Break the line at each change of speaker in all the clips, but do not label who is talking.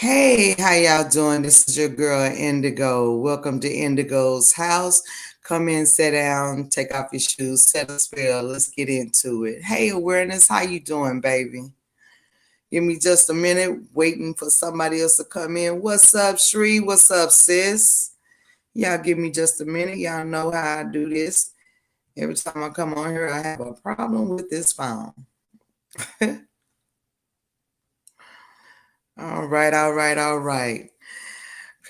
Hey, how y'all doing? This is your girl Indigo. Welcome to Indigo's house. Come in, sit down, take off your shoes, set a spell. Let's get into it. Hey, awareness, how you doing, baby? Give me just a minute, waiting for somebody else to come in. What's up, Shree? What's up, sis? Y'all give me just a minute. Y'all know how I do this. Every time I come on here, I have a problem with this phone. All right, all right, all right.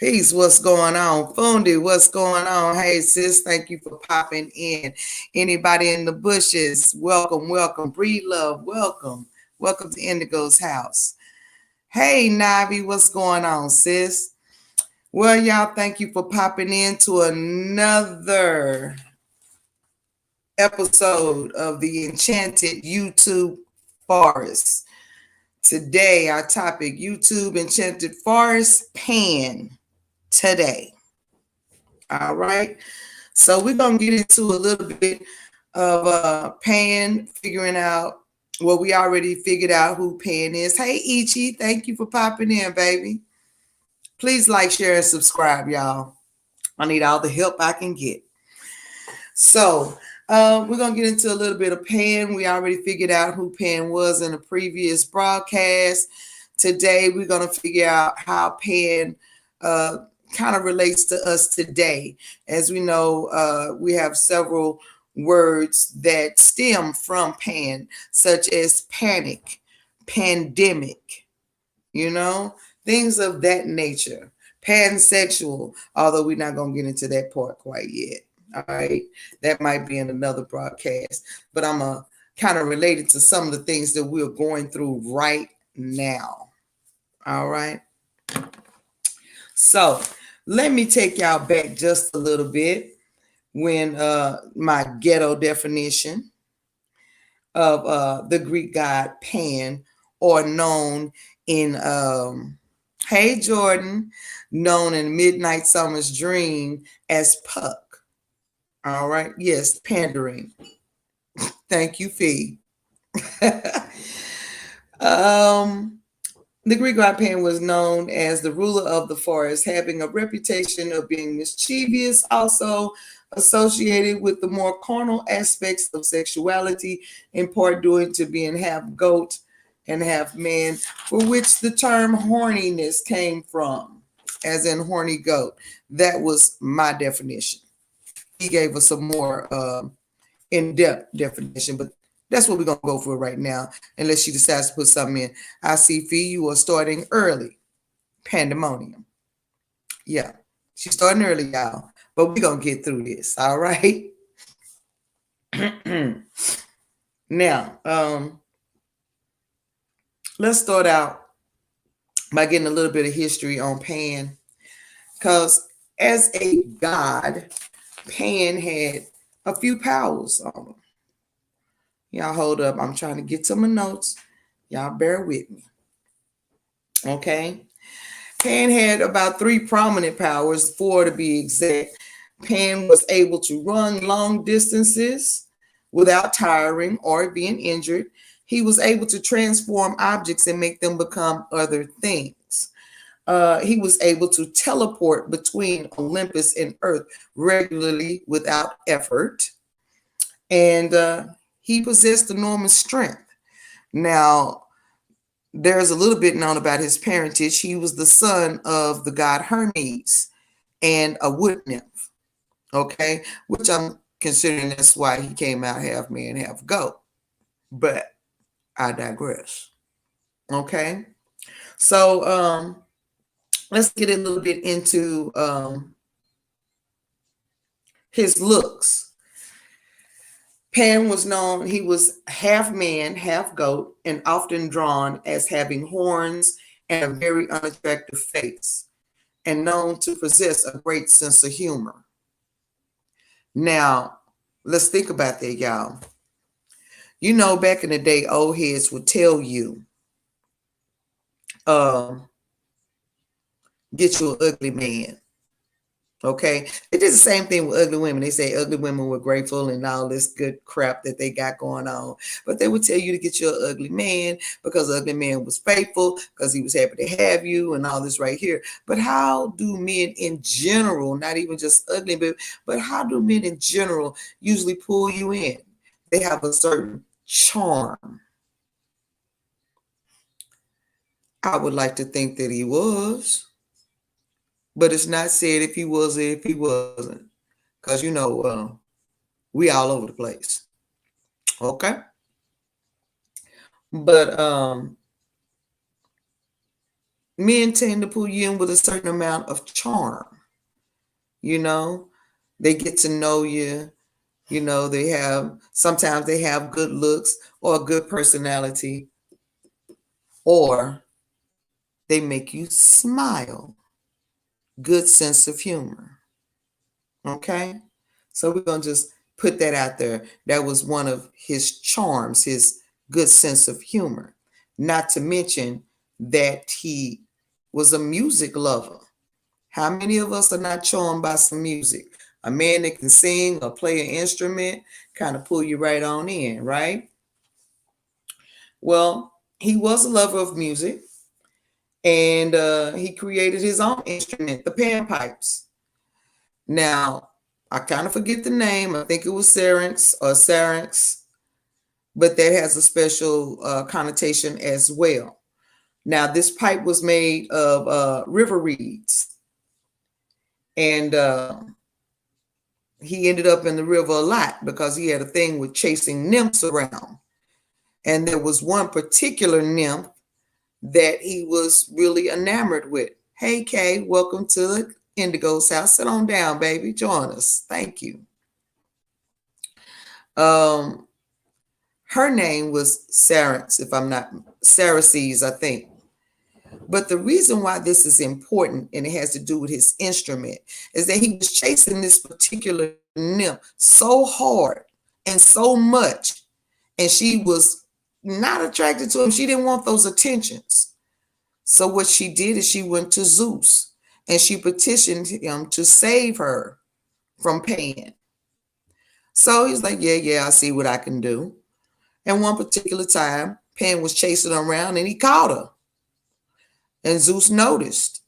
Peace, what's going on? Fundi, what's going on? Hey, sis, thank you for popping in. Anybody in the bushes, welcome, welcome. Breed love, welcome. Welcome to Indigo's house. Hey, Navi, what's going on, sis? Well, y'all, thank you for popping in to another episode of the Enchanted YouTube Forest. Today, our topic, YouTube Enchanted Forest Pan today. All right. So we're going to get into a little bit of Pan, figuring out, well, we already figured out who Pan is. Hey, Ichi, thank you for popping in, baby. Please like, share, and subscribe, y'all. I need all the help I can get. So we're going to get into a little bit of Pan. We already figured out who Pan was in a previous broadcast. Today, we're going to figure out how Pan kind of relates to us today. As we know, we have several words that stem from Pan, such as panic, pandemic, things of that nature. Pansexual, although we're not going to get into that part quite yet. All right. That might be in another broadcast, but I'm kind of related to some of the things that we're going through right now. All right. So let me take y'all back just a little bit when my ghetto definition of the Greek god Pan, or known in hey Jordan, known in Midnight Summer's Dream as Puck. All right, yes, pandering. Thank you, Fee. The Greek god Pan was known as the ruler of the forest, having a reputation of being mischievous, also associated with the more carnal aspects of sexuality, in part due to being half goat and half man, for which the term horniness came from, as in horny goat. That was my definition. He gave us a more in-depth definition, but that's what we're going to go for right now, unless she decides to put something in. I see, Fee, you are starting early. Pandemonium. Yeah, she's starting early, y'all, but we're going to get through this, all right? Now, let's start out by getting a little bit of history on Pan, because as a god, Pan had a few powers on him. Y'all hold up. I'm trying to get to my notes. Y'all bear with me. Okay. Pan had about 3 prominent powers, 4 to be exact. Pan was able to run long distances without tiring or being injured. He was able to transform objects and make them become other things. He was able to teleport between Olympus and Earth regularly without effort. And he possessed enormous strength. Now, there's a little bit known about his parentage. He was the son of the god Hermes and a wood nymph, okay, which I'm considering that's why he came out half man, half goat. But I digress. Okay, so let's get a little bit into his looks. Pan was known, he was half man, half goat, and often drawn as having horns and a very unattractive face, and known to possess a great sense of humor. Now, let's think about that, y'all. You know, back in the day, old heads would tell you, get you an ugly man. Okay, they did the same thing with ugly women. They say ugly women were grateful and all this good crap that they got going on, but they would tell you to get you an ugly man because the ugly man was faithful because he was happy to have you and all this right here. But how do men in general, not even just ugly, but how do men in general usually pull you in? They have a certain charm. I would like to think that he was, but it's not said if he was or if he wasn't, because we all over the place. Okay. But men tend to pull you in with a certain amount of charm. You know, they get to know you. They have sometimes they have good looks or a good personality, or they make you smile. Good sense of humor. Okay. So we're gonna just put that out there. That was one of his charms, his good sense of humor. Not to mention that he was a music lover. How many of us are not charmed by some music? A man that can sing or play an instrument kind of pull you right on in, right? Well, he was a lover of music, and he created his own instrument, the panpipes. Now, I kind of forget the name. I think it was Syrinx, but that has a special connotation as well. Now, this pipe was made of river reeds, and he ended up in the river a lot because he had a thing with chasing nymphs around. And there was one particular nymph that he was really enamored with. Hey, Kay, welcome to the Indigo's house. Sit on down, baby. Join us. Thank you. Um, Her name was Sarah, if I'm not Saraces, I think. But the reason why this is important, and it has to do with his instrument, is that he was chasing this particular nymph so hard and so much, and she was not attracted to him. She didn't want those attentions. So what she did is she went to Zeus and she petitioned him to save her from Pan. So he's like, yeah, I see what I can do. And one particular time, Pan was chasing her around and he caught her. And Zeus noticed.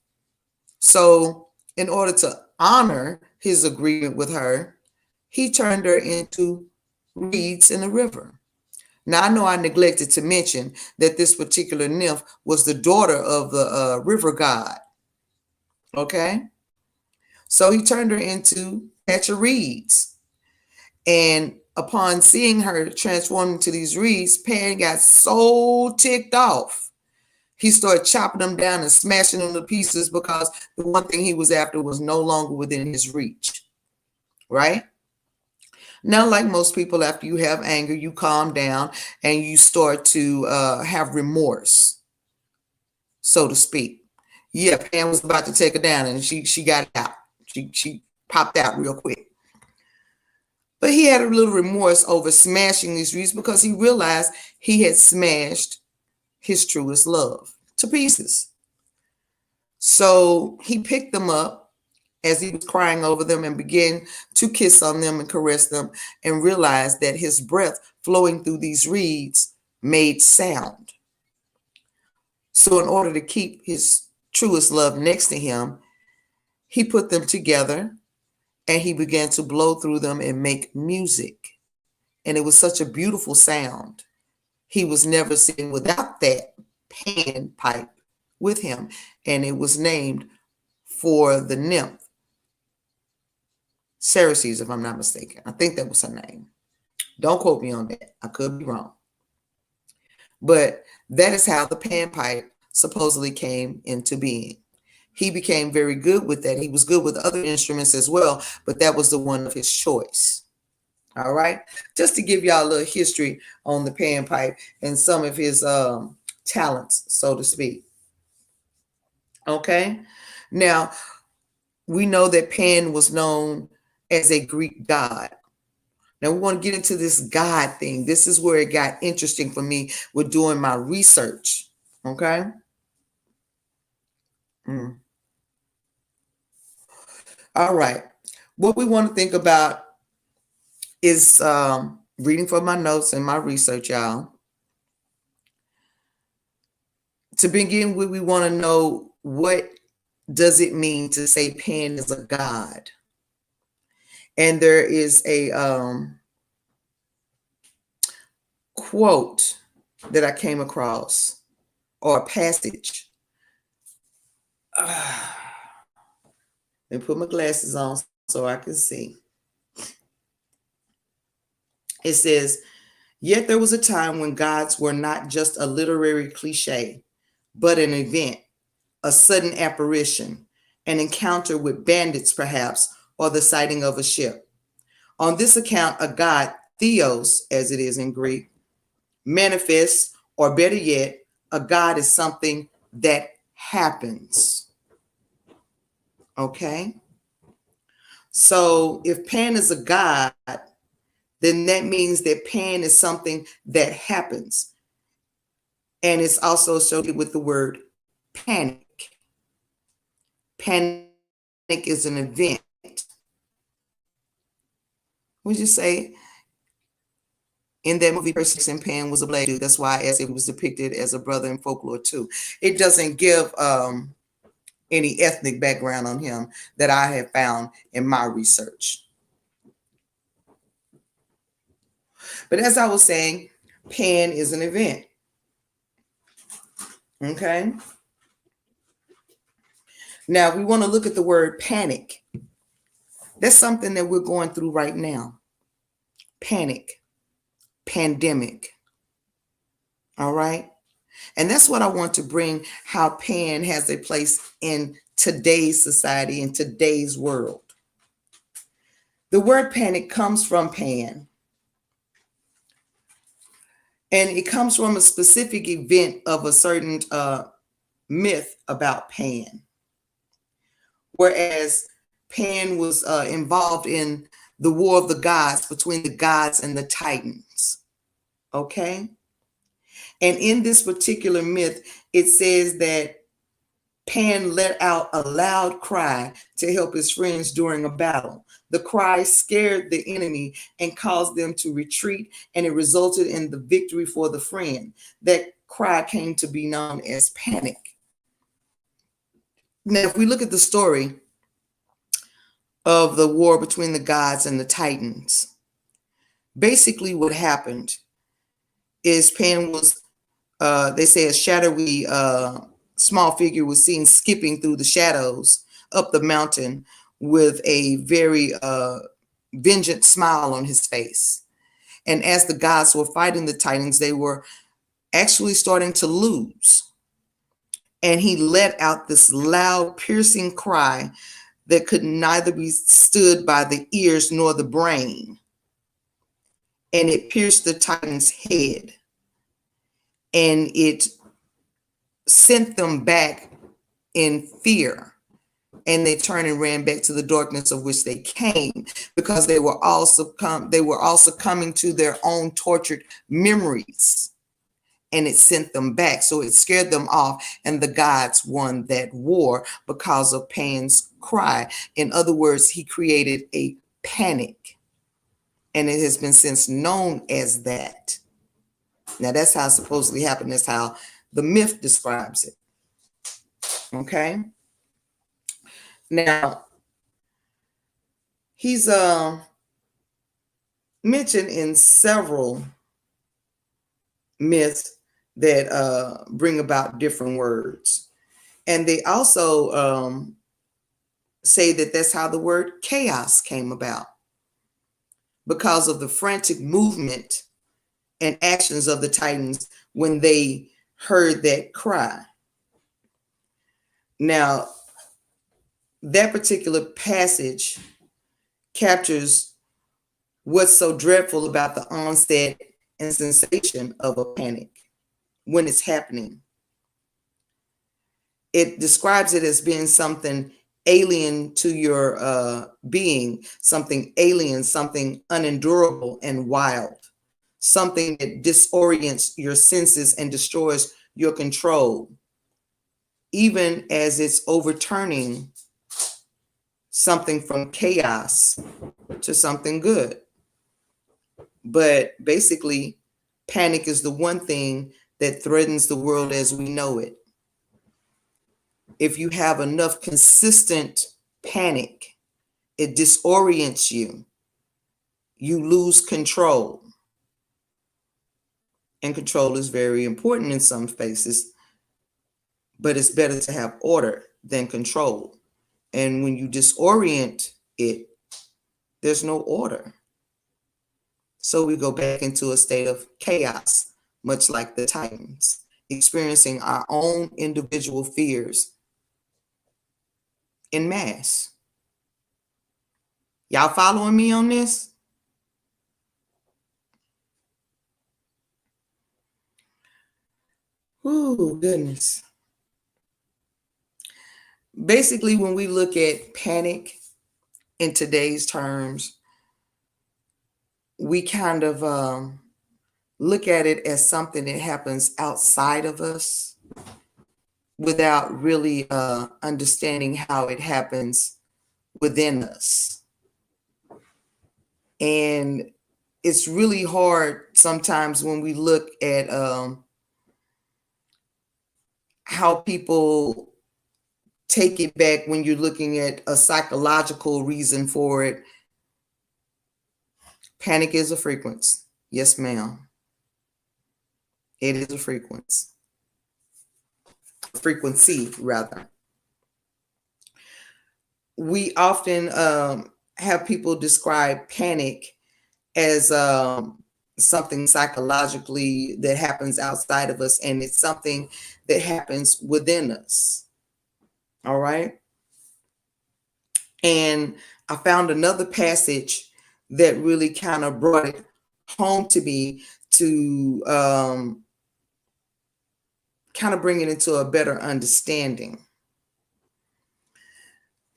So, in order to honor his agreement with her, he turned her into reeds in the river. Now, I know I neglected to mention that this particular nymph was the daughter of the river god. Okay? So he turned her into a patch of reeds. And upon seeing her transform into these reeds, Pan got so ticked off. He started chopping them down and smashing them to pieces because the one thing he was after was no longer within his reach. Right? Now, like most people, after you have anger, you calm down and you start to have remorse, so to speak. Yeah, Pam was about to take her down and she got out. She popped out real quick. But he had a little remorse over smashing these reeds because he realized he had smashed his truest love to pieces. So he picked them up as he was crying over them and began to kiss on them and caress them and realized that his breath flowing through these reeds made sound. So in order to keep his truest love next to him, he put them together and he began to blow through them and make music. And it was such a beautiful sound. He was never seen without that pan pipe with him. And it was named for the nymph, Ceres, if I'm not mistaken. I think that was her name. Don't quote me on that. I could be wrong. But that is how the panpipe supposedly came into being. He became very good with that. He was good with other instruments as well, but that was the one of his choice. All right. Just to give y'all a little history on the panpipe and some of his talents, so to speak. Okay. Now, we know that Pan was known as a Greek god. Now we want to get into this God thing. This is where it got interesting for me with doing my research. Okay. All right. What we want to think about is reading from my notes and my research, y'all. To begin with, we want to know, what does it mean to say Pan is a god? And there is a quote that I came across, or a passage. Let me put my glasses on so I can see. It says, "Yet there was a time when gods were not just a literary cliche, but an event, a sudden apparition, an encounter with bandits perhaps, or the sighting of a ship. On this account, a god, theos as it is in Greek, manifests, or better yet, a god is something that happens." Okay? So if Pan is a god, then that means that Pan is something that happens. And it's also associated with the word panic. Panic is an event. Would you say in that movie, Perseus and Pan was a black dude? That's why I asked if he was depicted as a brother in folklore too. It doesn't give any ethnic background on him that I have found in my research. But as I was saying, Pan is an event. Okay. Now we want to look at the word panic. That's something that we're going through right now. Panic, pandemic. All right. And that's what I want to bring, how Pan has a place in today's society, in today's world. The word panic comes from Pan. And it comes from a specific event of a certain myth about Pan. Whereas Pan was involved in the war of the gods, between the gods and the Titans. Okay? And in this particular myth, it says that Pan let out a loud cry to help his friends during a battle. The cry scared the enemy and caused them to retreat, and it resulted in the victory for the friend. That cry came to be known as panic. Now, if we look at the story of the war between the gods and the Titans, basically what happened is Pan was, they say, a shadowy small figure was seen skipping through the shadows up the mountain with a very vengeant smile on his face. And as the gods were fighting the Titans, they were actually starting to lose. And he let out this loud, piercing cry that could neither be stood by the ears nor the brain. And it pierced the Titan's head. And it sent them back in fear. And they turned and ran back to the darkness of which they came, because they were all succumbing to their own tortured memories. And it sent them back. So it scared them off, and the gods won that war because of Pan's cry. In other words, he created a panic, and it has been since known as that. Now, that's how it supposedly happened. That's how the myth describes it. Okay. Now, he's mentioned in several myths that bring about different words. And they also say that that's how the word chaos came about, because of the frantic movement and actions of the Titans when they heard that cry. Now, that particular passage captures what's so dreadful about the onset and sensation of a panic when it's happening. It describes it as being something alien to your being, something alien, something unendurable and wild, something that disorients your senses and destroys your control, even as it's overturning something from chaos to something good. But basically, panic is the one thing that threatens the world as we know it. If you have enough consistent panic, it disorients you. You lose control. And control is very important in some spaces, but it's better to have order than control. And when you disorient it, there's no order. So we go back into a state of chaos, much like the Titans, experiencing our own individual fears in mass. Y'all following me on this? Ooh, goodness. Basically, when we look at panic in today's terms, we kind of look at it as something that happens outside of us without really understanding how it happens within us. And it's really hard sometimes when we look at how people take it back when you're looking at a psychological reason for it. Panic is a frequency. Yes, ma'am. It is a frequency. Frequency, rather. We often have people describe panic as something psychologically that happens outside of us, and it's something that happens within us. All right. And I found another passage that really kind of brought it home to me to kind of bring it into a better understanding.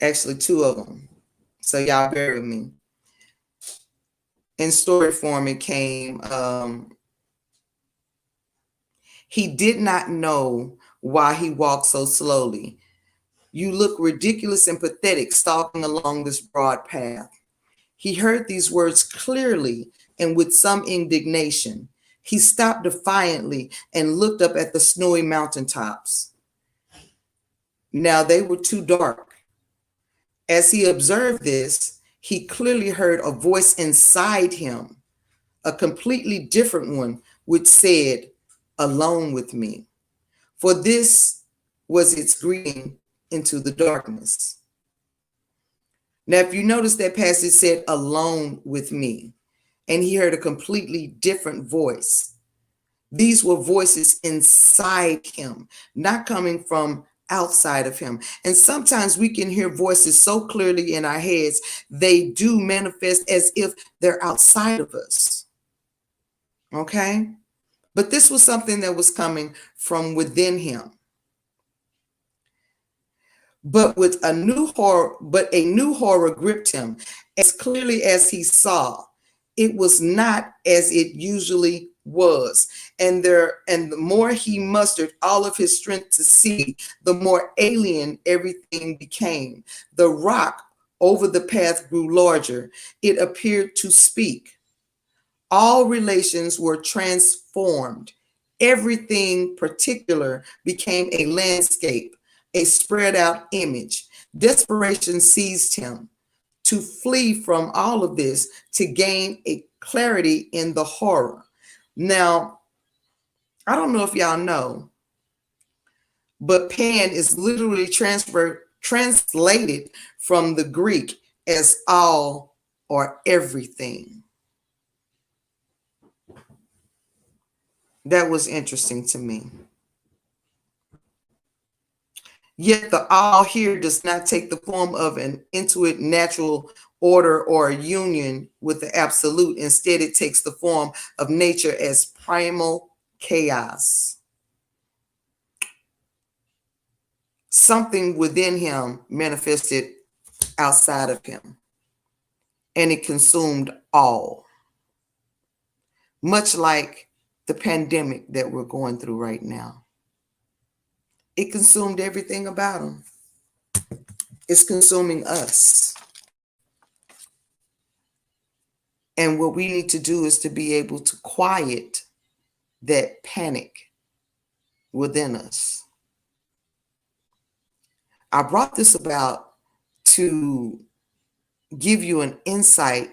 Actually, two of them. So y'all bear with me. In story form, it came, he did not know why he walked so slowly. You look ridiculous and pathetic stalking along this broad path. He heard these words clearly and with some indignation. He stopped defiantly and looked up at the snowy mountaintops. Now they were too dark. As he observed this, he clearly heard a voice inside him, a completely different one, which said, "Alone with me." For this was its greeting into the darkness. Now, if you notice that passage said, "Alone with me," and he heard a completely different voice. These were voices inside him, not coming from outside of him. And sometimes we can hear voices so clearly in our heads, they do manifest as if they're outside of us. Okay? But this was something that was coming from within him. But a new horror gripped him as clearly as he saw. It was not as it usually was. And the more he mustered all of his strength to see, the more alien everything became. The rock over the path grew larger. It appeared to speak. All relations were transformed. Everything particular became a landscape, a spread out image. Desperation seized him to flee from all of this, to gain a clarity in the horror. Now, I don't know if y'all know, but pan is literally translated from the Greek as all or everything. That was interesting to me. Yet the all here does not take the form of an intuitive natural order or a union with the absolute. Instead, it takes the form of nature as primal chaos. Something within him manifested outside of him, and it consumed all. Much like the pandemic that we're going through right now. It consumed everything about him. It's consuming us. And what we need to do is to be able to quiet that panic within us. I brought this about to give you an insight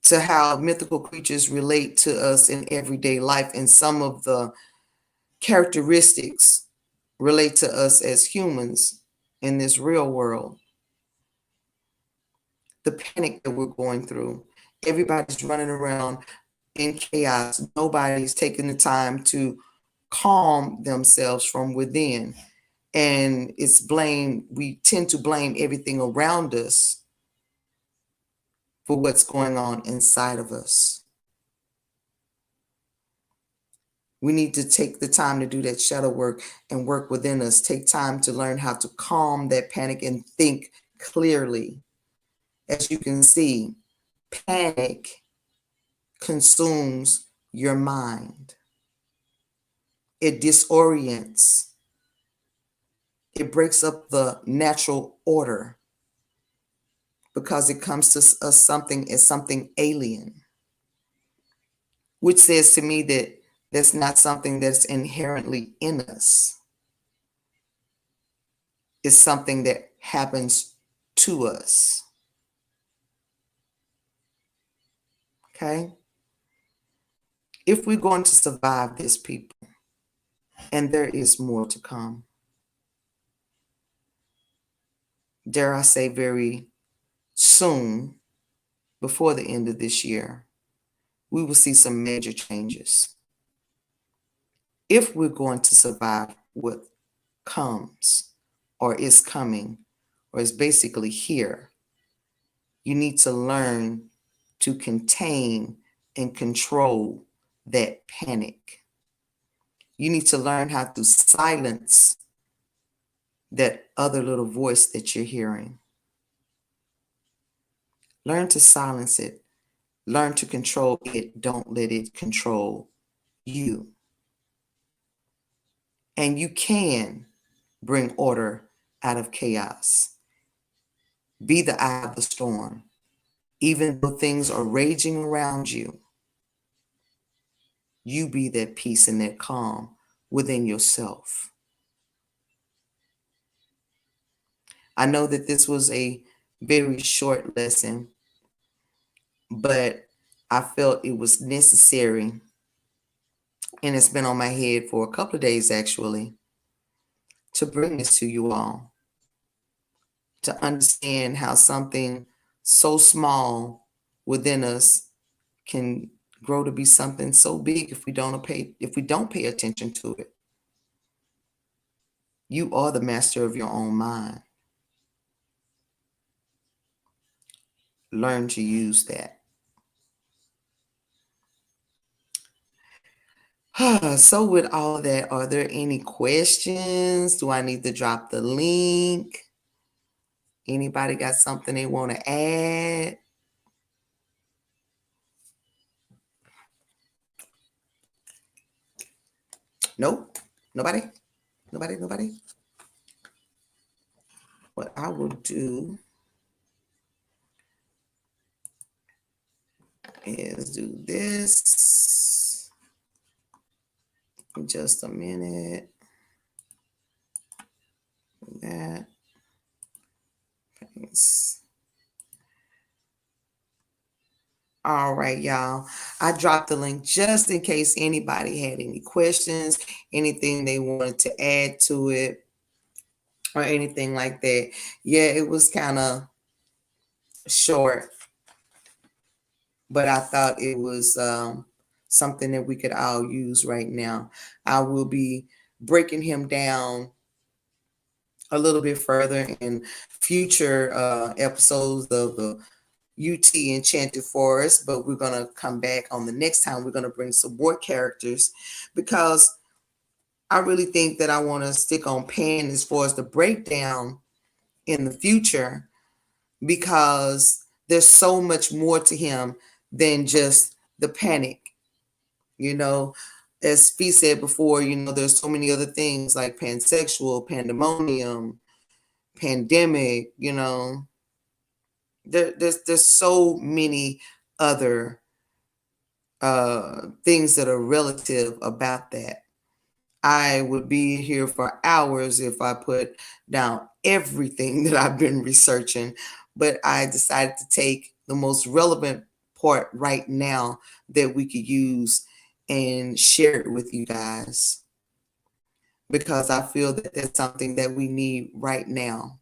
to how mythical creatures relate to us in everyday life, and some of the characteristics relate to us as humans in this real world. The panic that we're going through. Everybody's running around in chaos. Nobody's taking the time to calm themselves from within. And it's blame, we tend to blame everything around us for what's going on inside of us. We need to take the time to do that shadow work and work within us. Take time to learn how to calm that panic and think clearly. As you can see, panic consumes your mind. It disorients. It breaks up the natural order because it comes to us something as something alien, which says to me that that's not something that's inherently in us. It's something that happens to us. Okay? If we're going to survive this, people, and there is more to come, dare I say very soon, before the end of this year, we will see some major changes. If we're going to survive what comes or is coming or is basically here, you need to learn to contain and control that panic. You need to learn how to silence that other little voice that you're hearing. Learn to silence it. Learn to control it. Don't let it control you. And you can bring order out of chaos. Be the eye of the storm. Even though things are raging around you, you be that peace and that calm within yourself. I know that this was a very short lesson, but I felt it was necessary, and it's been on my head for a couple of days actually, to bring this to you all, to understand how something so small within us can grow to be something so big if we don't pay attention to it. You are the master of your own mind. Learn to use that. So with all of that, are there any questions? Do I need to drop the link? Anybody got something they want to add? Nope. Nobody? Nobody? What I will do is do this in just a minute. That. Thanks. All right, y'all. I dropped the link just in case anybody had any questions, anything they wanted to add to it, or anything like that. Yeah, it was kind of short, but I thought it was something that we could all use right now. I will be breaking him down a little bit further in future episodes of the UT Enchanted Forest, but we're going to come back on the next time. We're going to bring some more characters because I really think that I want to stick on Pan as far as the breakdown in the future, because there's so much more to him than just the panic. You know, as Fee said before, there's so many other things like pansexual, pandemonium, pandemic, There's so many other things that are relative about that. I would be here for hours if I put down everything that I've been researching, but I decided to take the most relevant part right now that we could use and share it with you guys, because I feel that that's something that we need right now.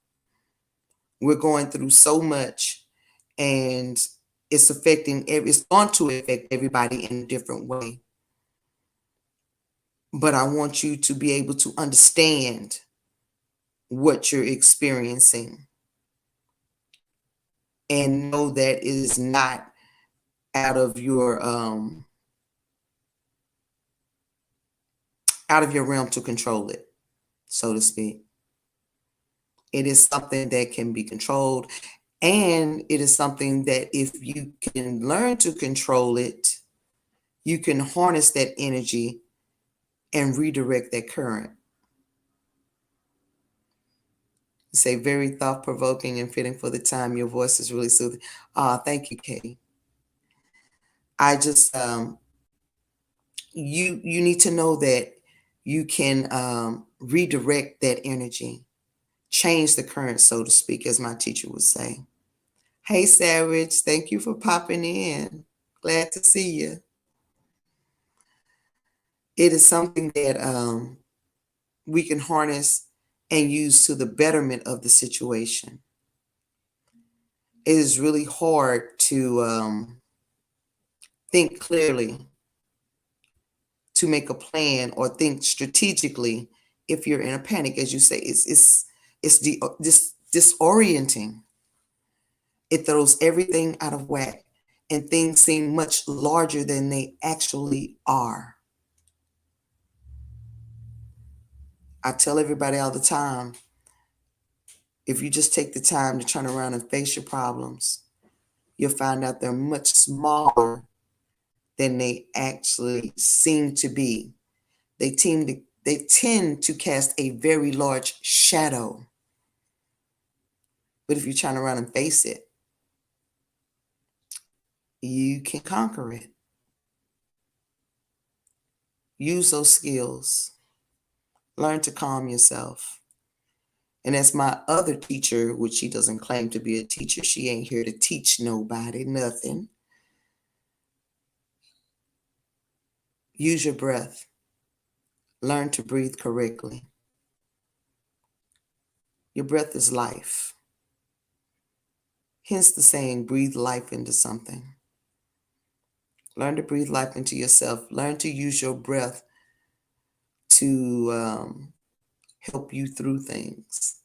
We're going through so much, and it's going to affect everybody in a different way. But I want you to be able to understand what you're experiencing and know that it is not out of your realm to control it, so to speak. It is something that can be controlled, and it is something that if you can learn to control it, you can harness that energy and redirect that current. Say very thought-provoking and fitting for the time. Your voice is really soothing. Thank you, Katie. I just you need to know that you can redirect that energy, change the current, so to speak, as my teacher would say. Hey, Savage, thank you for popping in. Glad to see you. It is something that we can harness and use to the betterment of the situation. It is really hard to think clearly, to make a plan or think strategically if you're in a panic. As you say, it's disorienting. It throws everything out of whack, and things seem much larger than they actually are. I tell everybody all the time, if you just take the time to turn around and face your problems, you'll find out they're much smaller than they actually seem to be. They tend to cast a very large shadow. But if you turn around and face it, you can conquer it. Use those skills. Learn to calm yourself. And as my other teacher, which she doesn't claim to be a teacher, she ain't here to teach nobody nothing. Use your breath. Learn to breathe correctly. Your breath is life. Hence the saying, breathe life into something. Learn to breathe life into yourself. Learn to use your breath to help you through things.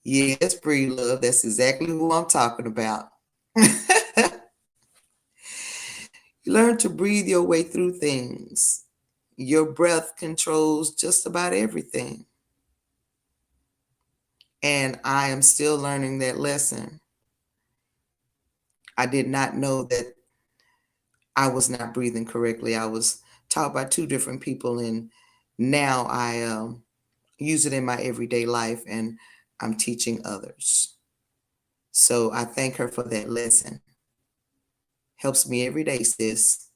Yes, breathe love. That's exactly who I'm talking about. Learn to breathe your way through things. Your breath controls just about everything. And I am still learning that lesson. I did not know that I was not breathing correctly. I was taught by two different people, and now I use it in my everyday life, and I'm teaching others. So I thank her for that lesson. Helps me every day, sis.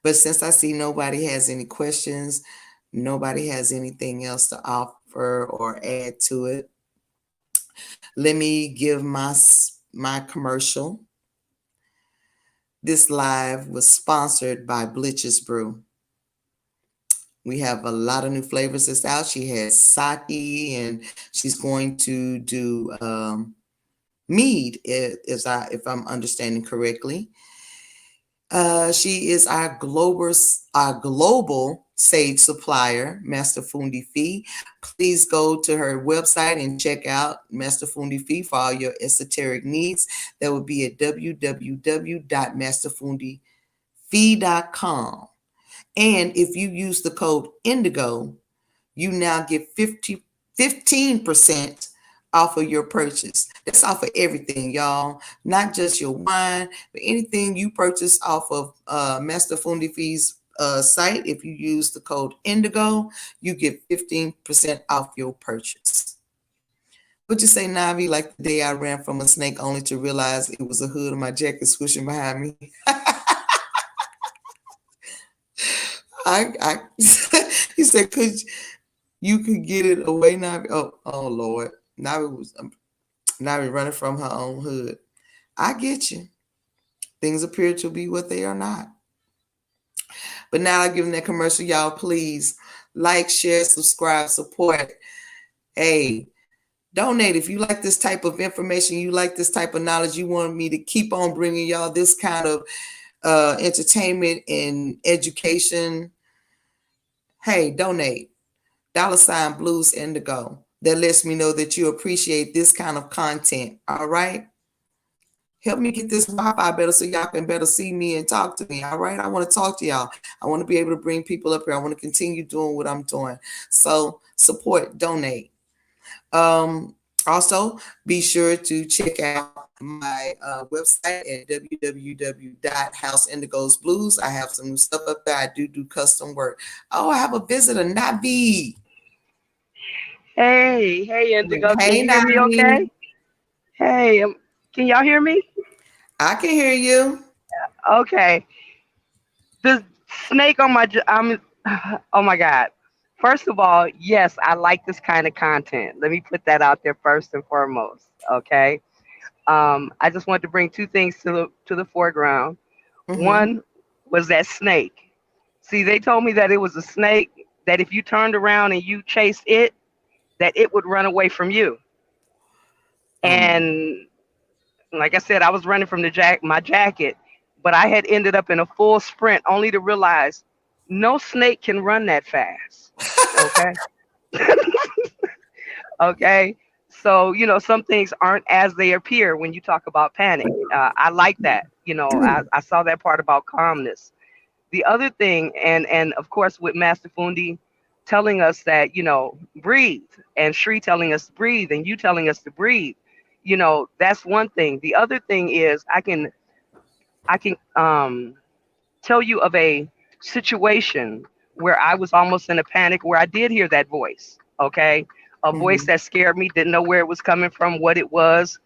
But since I see nobody has any questions, nobody has anything else to offer or add to it, let me give my commercial. This live was sponsored by Blitch's Brew. We have a lot of new flavors that's out. She has sake, and she's going to do mead, if I'm understanding correctly. She is our global sage supplier, Master Fundi Fee. Please go to her website and check out Master Fundi Fee for all your esoteric needs. That would be at www.masterfundifee.com. And if you use the code INDIGO, you now get 15% off of your purchase. That's off of everything, y'all. Not just your wine, but anything you purchase off of Master Fundi Fee's site. If you use the code INDIGO, you get 15% off your purchase. Would you say, Navi, like the day I ran from a snake only to realize it was a hood of my jacket swishing behind me? I he said, you could get it away, Navi? Oh Lord. Navi running from her own hood. I get you. Things appear to be what they are not. But now I give them that commercial, y'all. Please like, share, subscribe, support. Hey, donate if you like this type of information, you like this type of knowledge, you want me to keep on bringing y'all this kind of entertainment and education. Hey, donate. $ Blues Indigo. That lets me know that you appreciate this kind of content. All right. Help me get this Wi-Fi better so y'all can better see me and talk to me. All right. I want to talk to y'all. I want to be able to bring people up here. I want to continue doing what I'm doing. So support, donate. Also, be sure to check out my website at www.houseindigosblues. I have some new stuff up there. I do custom work. Oh, I have a visitor, Navi.
Hey, Indigo, can
Hey,
you hear me okay?
Navi.
Hey, can y'all hear me?
I can hear you.
Okay. The snake on my, oh my God. First of all, yes, I like this kind of content. Let me put that out there first and foremost. Okay. I just wanted to bring two things to the foreground.
Mm-hmm.
One was that snake. See, they told me that it was a snake that if you turned around and you chased it, that it would run away from you.
Um,
And like I said, I was running from my jacket, but I had ended up in a full sprint only to realize no snake can run that fast. Okay. Okay. So, some things aren't as they appear when you talk about panic. I like that. I saw that part about calmness. The other thing, and of course, with Master Fundi telling us that, breathe, and Shri telling us to breathe, and you telling us to breathe, that's one thing. The other thing is I can tell you of a situation where I was almost in a panic where I did hear that voice. Okay. A voice
mm-hmm.
that scared me, didn't know where it was coming from, what it was,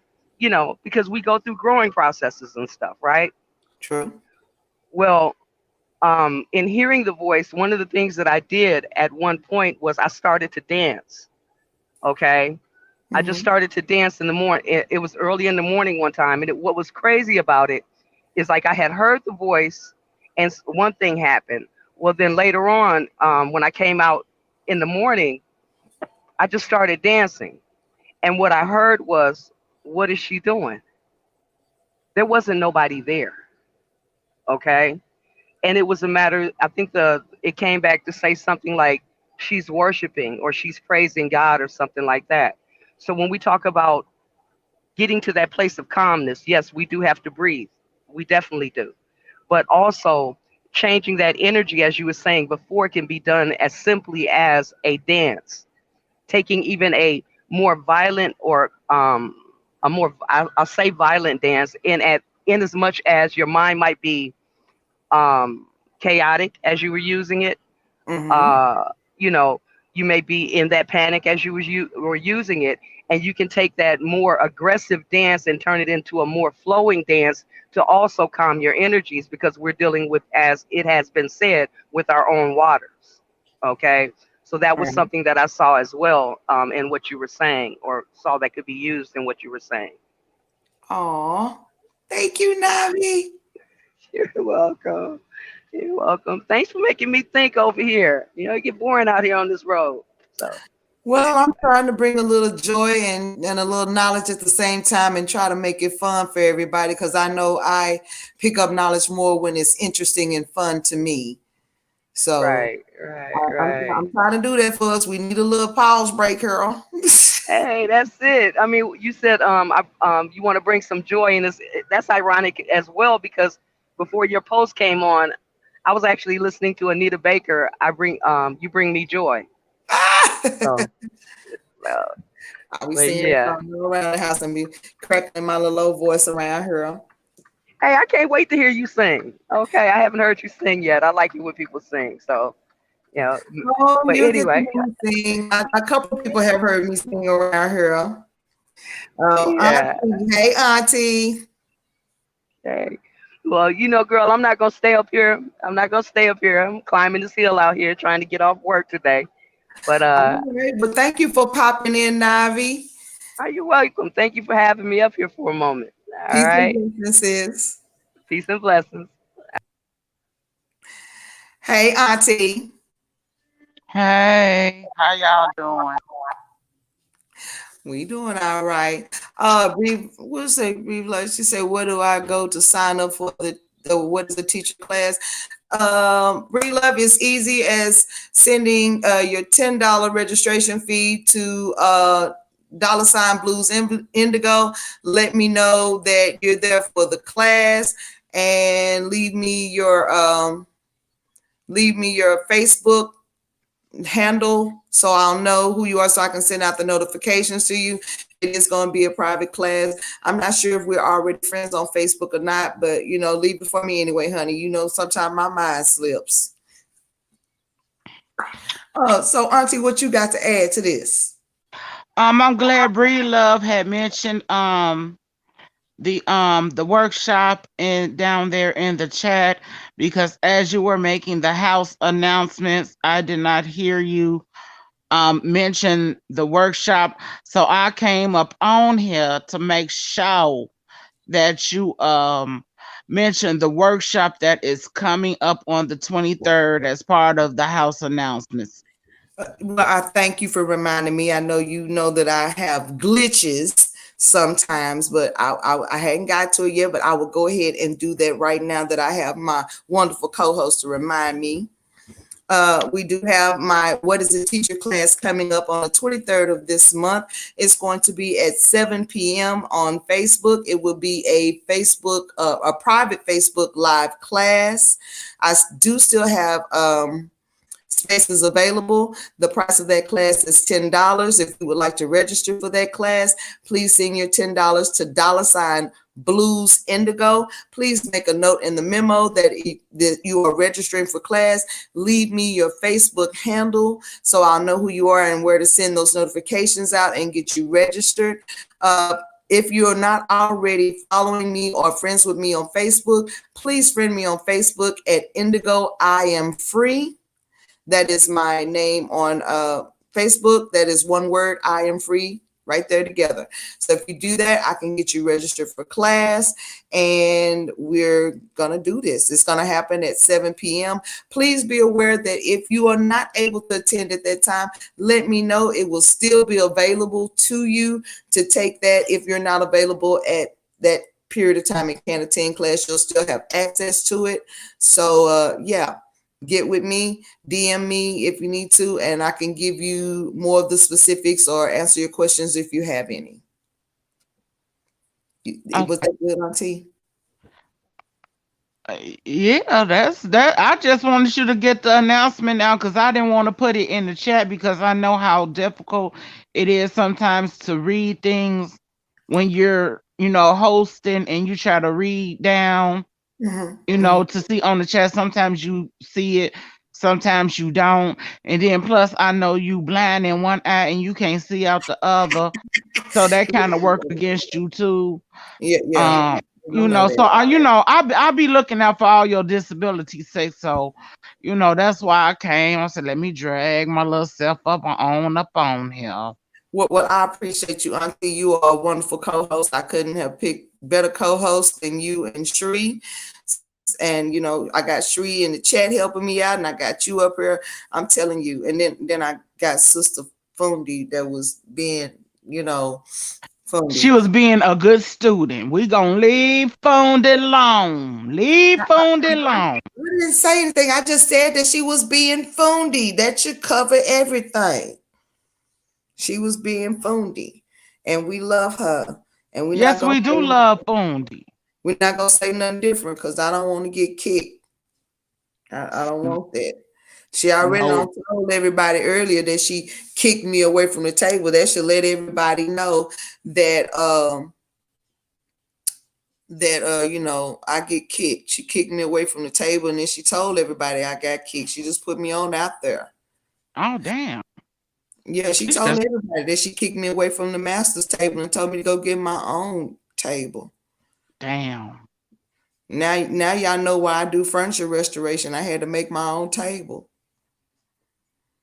because we go through growing processes and stuff, right?
True.
Well, in hearing the voice, one of the things that I did at one point was I started to dance. Okay. I just
Mm-hmm.
started to dance in the morning. It was early in the morning one time. And what was crazy about it is like I had heard the voice and one thing happened. Well, then later on, when I came out in the morning, I just started dancing. And what I heard was, what is she doing? There wasn't nobody there. Okay. And it was a matter, I think it came back to say something like she's worshiping or she's praising God or something like that. So when we talk about getting to that place of calmness, yes, we do have to breathe. We definitely do. But also changing that energy, as you were saying before, can be done as simply as a dance, taking even a more violent or I'll say violent dance in as much as your mind might be chaotic as you were using it.
Mm-hmm.
uh, you know, you may be in that panic as you were using it, and you can take that more aggressive dance and turn it into a more flowing dance to also calm your energies because we're dealing with, as it has been said, with our own waters. Okay. So that
All
was
right.
something that I saw as well in what you were saying, or saw that could be used in what you were saying.
Aw. Thank you, Navi.
You're welcome. You're welcome. Thanks for making me think over here. It get boring out here on this road. So,
Well, I'm trying to bring a little joy and a little knowledge at the same time and try to make it fun for everybody because I know I pick up knowledge more when it's interesting and fun to me. So
right, right,
I'm
right.
trying to do that for us. We need a little pause break, girl.
Hey, that's it. I mean, you said you want to bring some joy, and that's ironic as well because before your post came on, I was actually listening to Anita Baker. You bring me joy. So, well,
I'll be
but
singing that
yeah.
song all around the house and be cracking my little low voice around here.
Hey, I can't wait to hear you sing. Okay, I haven't heard you sing yet. I like it when people sing. So, you know,
Oh,
but
you'll get to
anyway,
hear me sing. A couple people have heard me sing around here.
Yeah.
Hey, Auntie.
Okay. Well, girl, I'm not gonna stay up here. I'm not gonna stay up here. I'm climbing this hill out here trying to get off work today. But
All right, but thank you for popping in, Navi.
you're welcome. Thank you for having me up here for a moment. All
Peace and
right.
blessings, sis.
Peace and blessings.
Hey, Auntie.
Hey, how y'all doing?
We doing all right. We'll say, Bree, like she said, where do I go to sign up for the what is the teacher class? Bree Love is easy as sending your $10 registration fee to dollar sign blues indigo. Let me know that you're there for the class and leave me your Facebook handle so I'll know who you are so I can send out the notifications to you. It is going to be a private class. I'm not sure if we're already friends on Facebook or not, but leave it for me anyway, honey. Sometimes my mind slips. So Auntie, what you got to add to this?
I'm glad Bree Love had mentioned the workshop in down there in the chat, because as you were making the house announcements, I did not hear you mention the workshop. So I came up on here to make sure that you mentioned the workshop that is coming up on the 23rd as part of the house announcements.
Well, I thank you for reminding me. I know you know that I have glitches sometimes, but I hadn't got to it yet. But I will go ahead and do that right now that I have my wonderful co-host to remind me. We do have my What is the Teacher class coming up on the 23rd of this month. It's going to be at 7 p.m. on Facebook. It will be a private Facebook live class. I do still have spaces available. The price of that class is $10. If you would like to register for that class, please send your $10 to dollar sign blues indigo. Please make a note in the memo that you are registering for class. Leave me your Facebook handle so I'll know who you are and where to send those notifications out and get you registered. If you're not already following me or friends with me on Facebook, please friend me on Facebook at Indigo I Am Free. That is my name on Facebook. That is one word, I am free, right there together. So if you do that, I can get you registered for class and we're going to do this. It's going to happen at 7 p.m. Please be aware that if you are not able to attend at that time, let me know. It will still be available to you to take that. If you're not available at that period of time and can't attend class, you'll still have access to it. So yeah, get with me, DM me if you need to, and I can give you more of the specifics or answer your questions if you have any. Was
Okay.
that good, Auntie?
Yeah, that's that. I just wanted you to get the announcement out because I didn't want to put it in the chat because I know how difficult it is sometimes to read things when you're hosting and you try to read down,
Mm-hmm.
to see on the chat. Sometimes you see it, sometimes you don't. And then plus, I know you blind in one eye and you can't see out the other. So that kind of work against you too.
Yeah, yeah.
Um,
I know
so
that.
I be looking out for all your disability sake. So, that's why I came. I said, let me drag my little self up on here.
Well, I appreciate you, Auntie. You are a wonderful co-host. I couldn't have picked better co-hosts than you and Shree. And I got Shree in the chat helping me out, and I got you up here. I'm telling you. And then I got Sister Fundi that was being,
She
Fundi.
was being a good student. We gonna leave phone alone. Leave phone alone.
I didn't say anything. I just said that she was being fundy. That should cover everything. She was being fundy, and we love her. And
Yes, we do love Fondi.
we're not gonna say nothing different because I don't want to get kicked. I don't want that. She already
No,
told everybody earlier that she kicked me away from the table. That should let everybody know that I get kicked. She kicked me away from the table and then she told everybody I got kicked. She just put me on out there.
oh damn.
Yeah, she
She
told
just
everybody that she kicked me away from the master's table and told me to go get my own table.
damn.
Now y'all know why I do furniture restoration. I had to make my own table.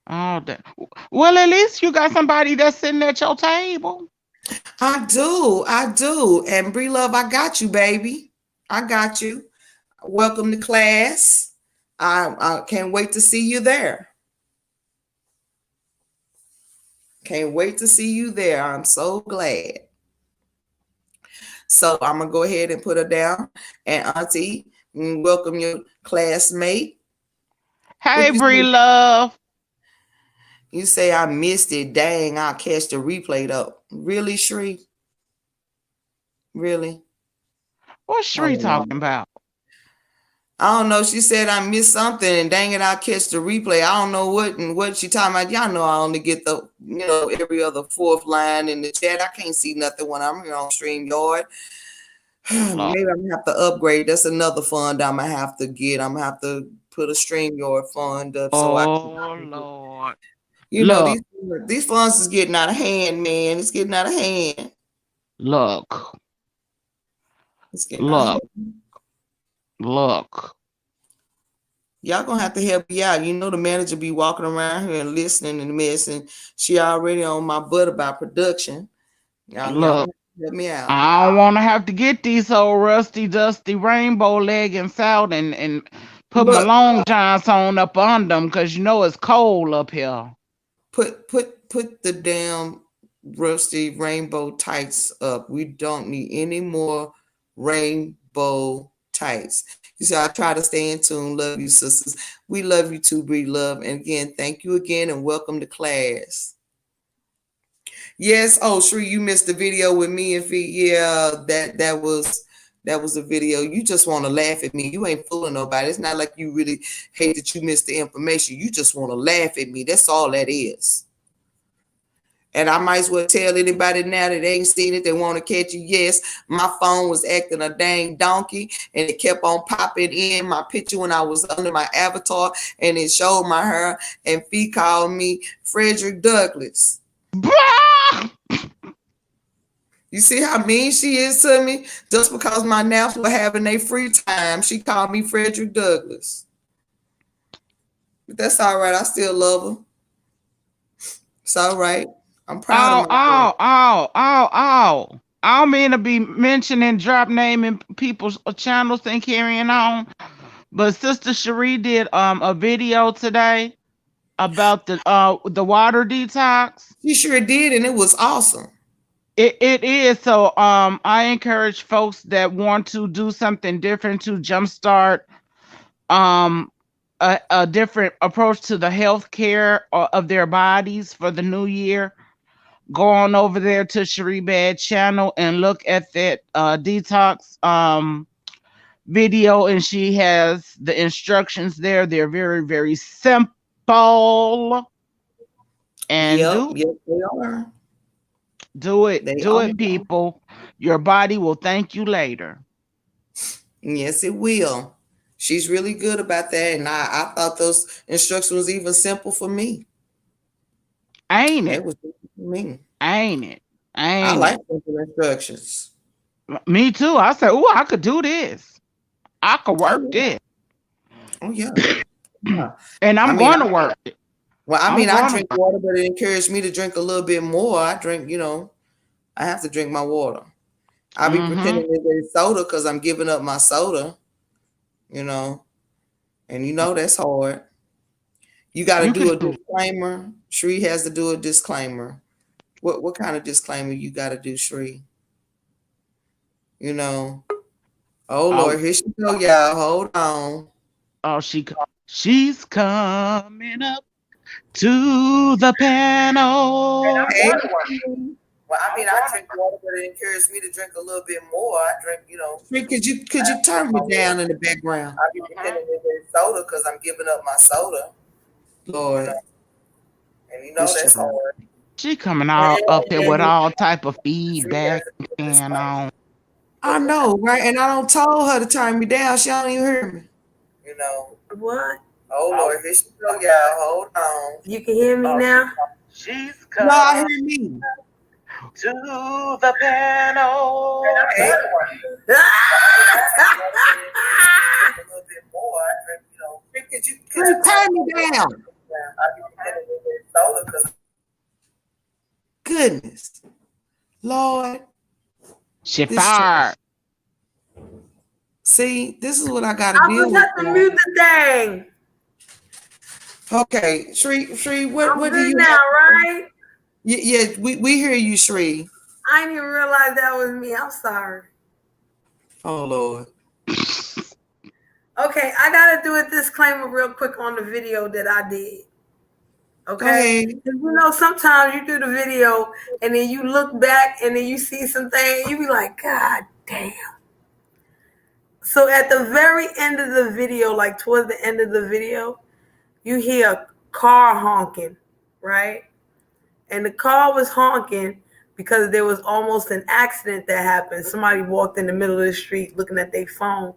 Oh, damn. Well, at least you got somebody that's sitting at your table.
I do. And Bree Love, I got you, baby. I got you. Welcome to class. I can't wait to see you there. Can't wait to see you there. I'm so glad. So I'm gonna go ahead and put her down. And Auntie, welcome your classmate.
Hey,
What you
Bree
say?
Love.
You say I missed it. Dang, I'll catch the replay though. Really, Shree? Really?
What's
Oh
Shree
Lord.
talking about?
I don't know. She said I missed something, and dang it, I'll catch the replay. I don't know what and what she talking about. Y'all know I only get the every other fourth line in the chat. I can't see nothing when I'm here on StreamYard.
Lord.
Maybe I'm gonna have to upgrade. That's another fund I'm gonna have to get. I'm gonna have to put a StreamYard fund up so I can.
Oh, Lord.
You know
Look,
these funds is getting out of hand, man. It's getting out of hand.
look,
It's getting out of
look,
hand.
look.
Y'all gonna have to help me out. You know the manager be walking around here and listening and messing. She already on my butt about production. Y'all
Look,
gonna help me out.
I don't want to have to get these old rusty, dusty rainbow leggings out and put my
Look,
long johns on up on them because you know it's cold up here.
put the damn rusty rainbow tights up. We don't need any more rainbow tights. You see, I try to stay in tune. Love you, sisters. We love you too, Bree Love. And again, thank you again and welcome to class. Yes. Oh, sure. You missed the video with me and Feet. Yeah, that was a video. You just want to laugh at me. You ain't fooling nobody. It's not like you really hate that you missed the information. You just want to laugh at me. That's all that is. And I might as well tell anybody now that they ain't seen it, they want to catch you. Yes, my phone was acting a dang donkey and it kept on popping in my picture when I was under my avatar and it showed my hair. And Fee called me Frederick Douglass.
Bah!
You see how mean she is to me? Just because my naps were having their free time, she called me Frederick Douglass. But that's all right. I still love her. It's all right. I'm proud of
Oh,
myself.
oh, oh, oh, oh. I don't mean to be mentioning drop naming people's channels and carrying on, but Sister Cherie did a video today about the water detox.
She sure did, and it was awesome.
It is so I encourage folks that want to do something different to jumpstart um a different approach to the health care of their bodies for the new year. Go on over there to Cherie Bad channel and look at that detox video, and she has the instructions there. They're very, very simple. And
Yep, yep, they are. They
do
are.
it, people. Your body will thank you later.
Yes, it will. She's really good about that, and I thought those instructions was even simple for me.
Ain't
They
it?
was simple for me.
Ain't it?
I
Ain't
like
it?
simple instructions.
Me too. I said, oh, I could do this. I could
Oh
work
yeah.
this.
Oh yeah. Yeah.
And
I
I'm
mean,
going to work it. I'm
I
going to
drink
work.
water, but it encouraged me to drink a little bit more. I drink, I have to drink my water. I'll be
Mm-hmm.
pretending that it's soda because I'm giving up my soda, you know, and that's hard. You got to
You
do
could
a
do.
disclaimer. Shree has to do a disclaimer. What kind of disclaimer you got to do, Shree? You know. Oh
Oh,
Lord, here she go, y'all. Hold on.
oh, she's coming up to the panel.
Hey. Well, I mean, I drink water, but it encouraged me to drink a little bit more. I drink, Shree, could you turn me down in the background? I be pretending that it's soda because I'm giving up my soda. Lord, and that's hard.
She coming all up here with all type of feedback and on.
I know, right? And I don't told her to turn me down. She don't even hear me. What? Oh Lord, here she go, y'all. Hold on. You can hear me now?
She's
No, I
come
hear me.
to the panel.
Please turn me down. Goodness. Lord, this show.
Shafar.
See, this is what I got to
I
deal with.
forgot to mute the thing.
Okay, Shree,
I'm
what do
good
you
now,
have?
right?
Yeah, we hear you, Shree.
I didn't even realize that was me. I'm sorry.
Oh Lord.
Okay, I gotta do a disclaimer real quick on the video that I did.
Go
Okay,
ahead.
'cause sometimes you do the video and then you look back and then you see something, you be like, God damn. So at the very end of the video, like towards the end of the video, you hear a car honking, right? And the car was honking because there was almost an accident that happened. Somebody walked in the middle of the street looking at their phone.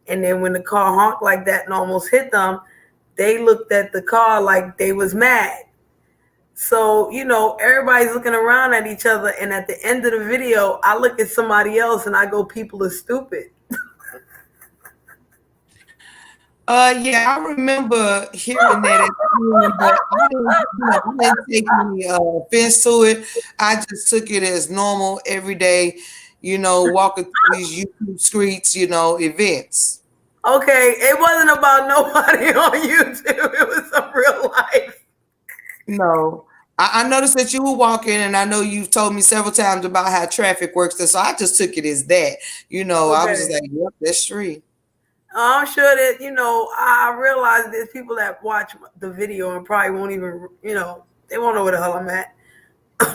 And then when the car honked like that and almost hit them, they looked at the car like they was mad. So, everybody's looking around at each other. And at the end of the video, I look at somebody else and I go, people are stupid.
Yeah, I remember hearing that at the end, but I didn't take any offense to it. I just took it as normal, everyday, walking through these YouTube streets, events.
Okay, it wasn't about nobody on YouTube. It was some real life.
No, I noticed that you were walking, and I know you've told me several times about how traffic works. So I just took it as that. I was just
Okay.
like, yep, that's street.
I'm sure that, I realize there's people that watch the video and probably won't even, they won't know where the hell I'm at.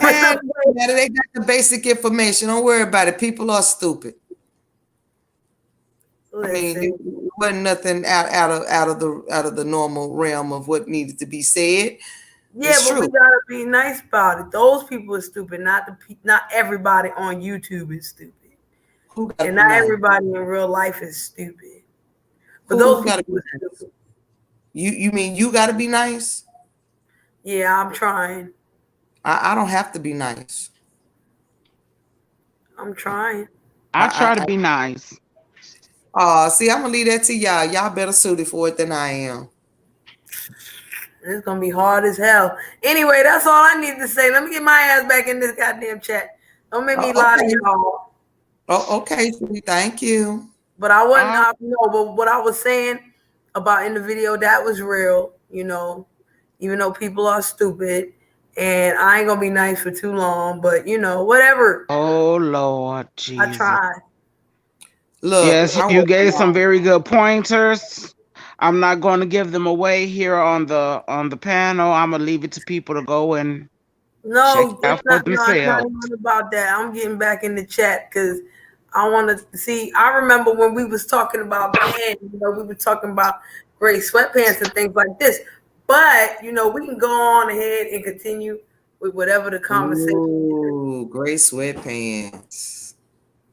And they got the basic information. Don't worry about it. People are stupid. I mean,
Listen,
it wasn't nothing out of the normal realm of what needed to be said.
yeah,
It's
but we
true.
gotta be nice about it. Those people are stupid. Not everybody on YouTube is stupid,
Who got to
and
be
not
nice?
everybody in real life is stupid. But
Who
those
got to
people
be
are
nice?
stupid.
You mean you got to be nice?
Yeah, I'm trying.
I don't have to be nice.
I'm trying.
I try to
I
be nice.
see, I'm gonna leave that to y'all. Y'all better suited for it than I am.
It's gonna be hard as hell. Anyway, that's all I need to say. Let me get my ass back in this goddamn chat. Don't make me lie to
Okay.
y'all.
Okay, sweetie. Thank you.
But I wasn't.
I
No, but what I was saying about in the video that was real. Even though people are stupid, and I ain't gonna be nice for too long. But whatever.
oh Lord
I
Jesus.
try.
Look,
Yes,
I'm
you
working
gave some
on.
very good pointers. I'm not going to give them away here on the panel. I'm gonna leave it to people to go and check
No,
it out
it's
for
not. No, it's not
themselves.
even about that. I'm getting back in the chat because I want to see. I remember when we was talking about pants. We were talking about gray sweatpants and things like this. But we can go on ahead and continue with whatever the conversation is.
Ooh, gray sweatpants.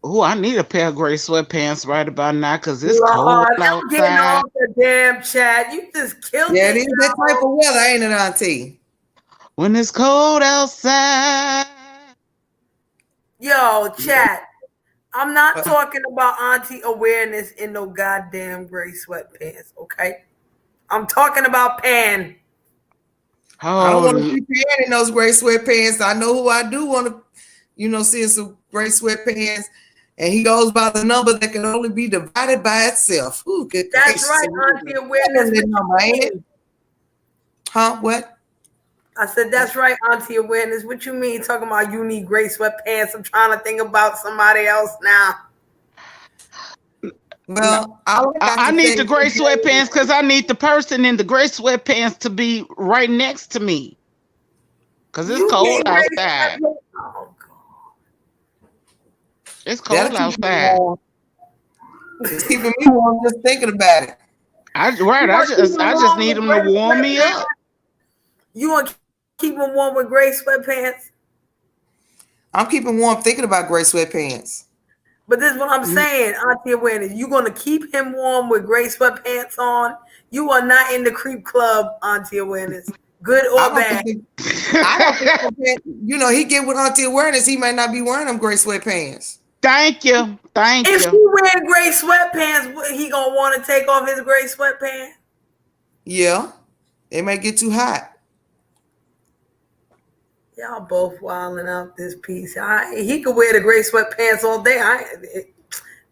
Oh, I need a pair of gray sweatpants right about now because it's cold
Lord, I'm getting
outside.
off the damn chat. You just killed
Yeah, it
it,
is that type
y'all.
of weather, ain't it, Auntie?
When it's cold outside.
Yo, chat. I'm not
Uh,
talking about auntie awareness in no goddamn gray sweatpants, okay? I'm talking about pan.
I don't want to
Oh,
see Pierre in those gray sweatpants. I know who I do want to, see in some gray sweatpants. And he goes by the number that can only be divided by itself. Ooh, good
That's
gracious.
right, auntie awareness. What you
Number, ain't it?
mean?
Huh? What?
I said, that's right, auntie awareness. What you mean talking about you need gray sweatpants? I'm trying to think about somebody else now.
no.
Well, all I got
I
to
need
say
the gray
is,
sweatpants because I need the person in the gray sweatpants to be right next to me because it's
You
cold
need gray
outside.
sweatpants? Oh, God.
It's
that'll
cold
keep me
outside.
warm. It's keeping me warm just thinking about it.
Right.
You
I
want to keep
just
them
I just
warm
need
with
them to
gray
warm me
sweatpants?
up.
You want to keep them warm with gray sweatpants?
I'm keeping warm thinking about gray sweatpants.
But this is what I'm
Mm,
saying, Auntie Awareness. You're going to keep him warm with gray sweatpants on. You are not in the creep club, Auntie Awareness. Good
I
or
don't
bad.
think I don't think so, he get with Auntie Awareness. He might not be wearing them gray sweatpants.
Thank you. Thank
If he
you.
wearing gray sweatpants, he gonna want to take off his gray sweatpants?
Yeah, it might get too hot.
Y'all both wilding out this piece. He could wear the gray sweatpants all day.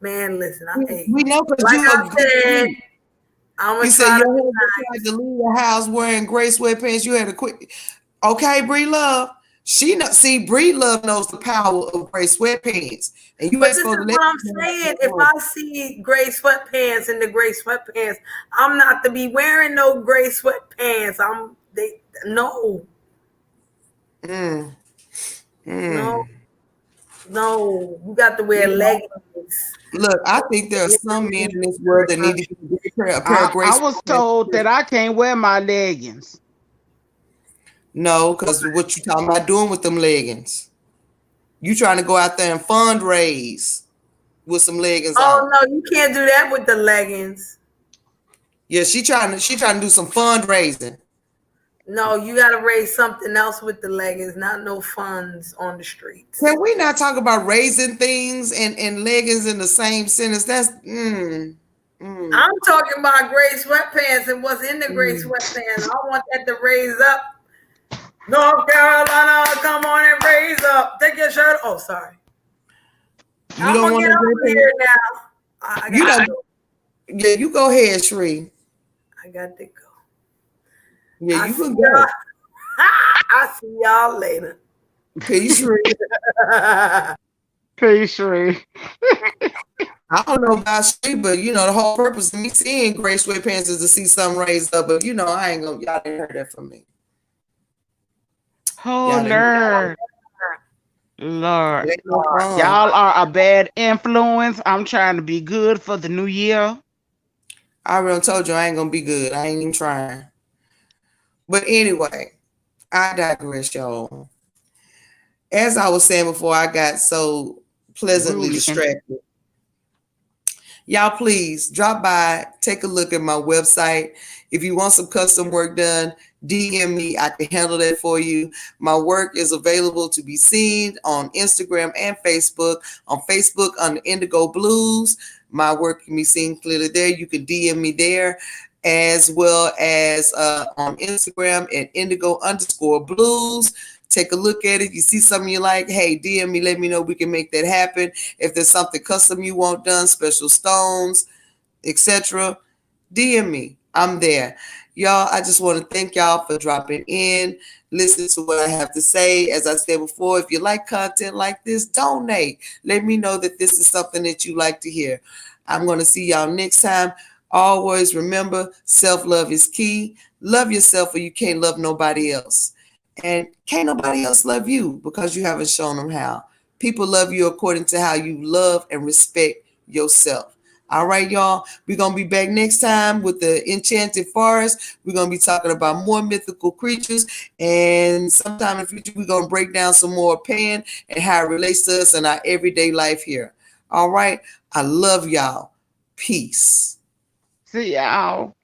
Man, listen.
We know because
Like
you
I
a
said,
good.
I'm
You
gonna
said
try
your
to be
husband
nice.
tried to leave the house wearing gray sweatpants. You had to quit. Okay, Bree Love. Bree Love knows the power of gray sweatpants, and you
But
ain't
this
supposed
is
to let
what I'm
them
saying. If
know.
I see gray sweatpants in the gray sweatpants, I'm not to be wearing no gray sweatpants. No,
Mm,
no,
mm.
no. You got to wear leggings.
Look, I think there are some men in this world that need to get a pair of gray
I was told
sweatpants.
that I can't wear my leggings.
No, because what you talking about doing with them leggings? You trying to go out there and fundraise with some leggings
Oh
on?
no, you can't do that with the leggings.
Yeah, she trying to do some fundraising.
No, you got to raise something else with the leggings, not no funds on the streets.
Can we not talk about raising things and leggings in the same sentence? That's
I'm talking about gray sweatpants and what's in the gray
mm.
sweatpants. I want that to raise up. North Carolina, come on and raise up. Take your shirt. Oh, sorry.
You
I'm
don't
gonna
want
get
no
over
gray
here
pants?
now. I
You
got to
don't.
go.
Yeah, you go ahead, Shree.
I got to go.
Yeah,
I
you
see
can
y'all.
go.
I see y'all later.
Peace, Shree.
Peace, Sheree.
I don't know about Shree, but the whole purpose of me seeing gray sweatpants is to see something raised up. But I ain't gonna. Y'all didn't hear that from me.
Oh,
Y'all didn't hear
Lord.
that.
Lord.
It ain't no fun.
Y'all are a bad influence. I'm trying to be good for the new year.
I already told you I ain't gonna be good. I ain't even trying. But anyway, I digress, y'all. As I was saying before, I got so pleasantly
Rudely.
distracted. Y'all, please drop by, take a look at my website. If you want some custom work done, DM me. I can handle that for you. My work is available to be seen on Instagram and Facebook. On Facebook, under Indigo Blues, my work can be seen clearly there. You can DM me there, as well as on Instagram at Indigo_Blues. Take a look at it. You see something you like, hey, DM me, let me know. We can make that happen. If there's something custom you want done, special stones, etc., DM me. I'm there. Y'all, I just want to thank y'all for dropping in. Listen to what I have to say. As I said before, if you like content like this, donate. Let me know that this is something that you like to hear. I'm going to see y'all next time. Always remember, self-love is key. Love yourself or you can't love nobody else. And can't nobody else love you because you haven't shown them how. People love you according to how you love and respect yourself. All right, y'all. We're going to be back next time with the Enchanted Forest. We're going to be talking about more mythical creatures. And sometime in the future, we're going to break down some more Pan and how it relates to us in our everyday life here. All right. I love y'all. Peace.
See y'all.